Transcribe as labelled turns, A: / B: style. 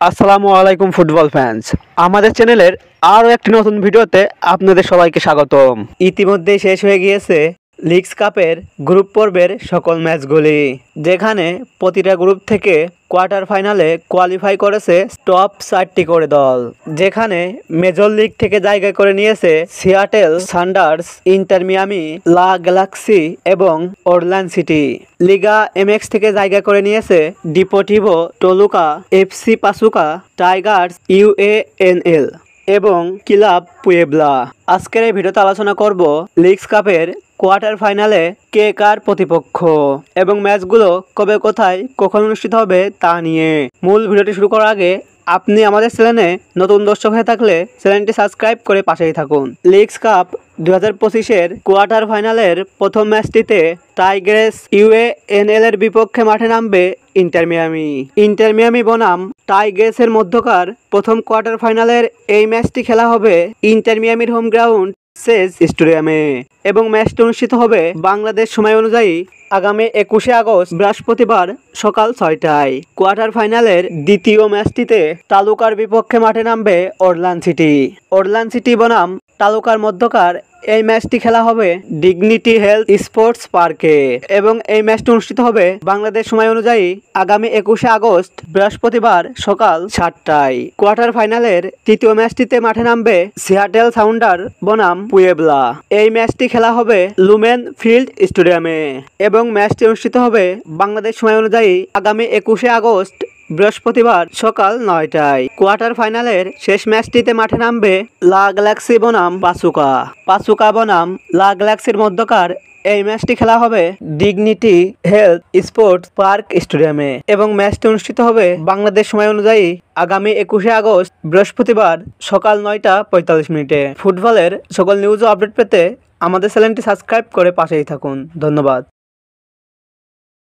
A: আসসালামু আলাইকুম football fans. আমাদের চ্যানেলের আরও একটি নতুন ভিডিওতে আপনাদের সবাইকে স্বাগতম। ইতিমধ্যেই শেষ হয়ে গিয়েছে লিগস কাপের গ্রুপ পর্বের সকল ম্যাচগুলি, যেখানে প্রতিটা গ্রুপ থেকে কোয়ার্টার ফাইনালে কোয়ালিফাই করেছে টপ 4টি করে দল, যেখানে মেজর লিগ থেকে জায়গা করে নিয়েছে সিয়াটেল সান্ডার্স, ইন্টার মিয়ামি, লা গ্যালাক্সি এবং অরল্যান্ডো সিটি। লিগা এমএক্স থেকে জায়গা করে নিয়েছে ডিপোটিভো টলুকা, এফসি পাসুকা, টাইগার্স ইউএএনএল এবং ক্লাব পুয়েবলা। আজকের এই ভিডিওতে আলোচনা করব লিগস কাপের কোয়ার্টার ফাইনালে কে কার প্রতিপক্ষ এবং ম্যাচগুলো কবে, কোথায়, কখন অনুষ্ঠিত হবে তা নিয়ে। মূল ভিডিওটি শুরু করার আগে আপনি আমাদের চ্যানেলে নতুন দর্শক হয়ে থাকলে চ্যানেলটি সাবস্ক্রাইব করে পাশেই থাকুন। লিগস কাপ 2025-এর কোয়ার্টার ফাইনালের প্রথম ম্যাচটিতে টাইগ্রেস ইউএএনএল এর বিপক্ষে মাঠে নামবে ইন্টার মিয়ামি বনাম টাইগ্রেসের মধ্যকার প্রথম কোয়ার্টার ফাইনালের এই ম্যাচটি খেলা হবে ইন্টার মিয়ামির হোম গ্রাউন্ড সেজ স্টেডিয়ামে এবং ম্যাচটি অনুষ্ঠিত হবে বাংলাদেশ সময় অনুযায়ী আগামী 21শে আগস্ট বৃহস্পতিবার সকাল 6টায়। কোয়ার্টার ফাইনালের দ্বিতীয় ম্যাচটিতে তালুকার বিপক্ষে মাঠে নামবে অরল্যান্ডো সিটি বনাম তালুকার মধ্যকার এই ম্যাচটি খেলা হবে ডিগনিটি হেলথ স্পোর্টস পার্কে এবং এই ম্যাচটি অনুষ্ঠিত হবে বাংলাদেশ সময় অনুযায়ী আগামী 21শে আগস্ট বৃহস্পতিবার সকাল 7টায়। কোয়ার্টার ফাইনালের তৃতীয় ম্যাচটিতে মাঠে নামবে সিয়াটেল সাউন্ডার বনাম পুয়েবলা। এই ম্যাচটি খেলা হবে লুমেন ফিল্ড স্টেডিয়ামে এবং ম্যাচটি অনুষ্ঠিত হবে বাংলাদেশ সময় অনুযায়ী আগামী 21শে আগস্ট বৃহস্পতিবার সকাল 9টায়। কোয়ার্টার ফাইনালের শেষ ম্যাচটিতে মাঠে নামবে লা গ্যালাক্সি বনাম পাসুকা বনাম লা গ্যালাক্সির মধ্যকার এই ম্যাচটি খেলা হবে ডিগনিটি হেলথ স্পোর্টস পার্ক স্টেডিয়ামে এবং ম্যাচটি অনুষ্ঠিত হবে বাংলাদেশ সময় অনুযায়ী আগামী 21শে আগস্ট বৃহস্পতিবার সকাল 9টা 45 মিনিটে। ফুটবলের সকল নিউজ ও আপডেট পেতে আমাদের চ্যানেলটি সাবস্ক্রাইব করে পাশেই থাকুন। ধন্যবাদ।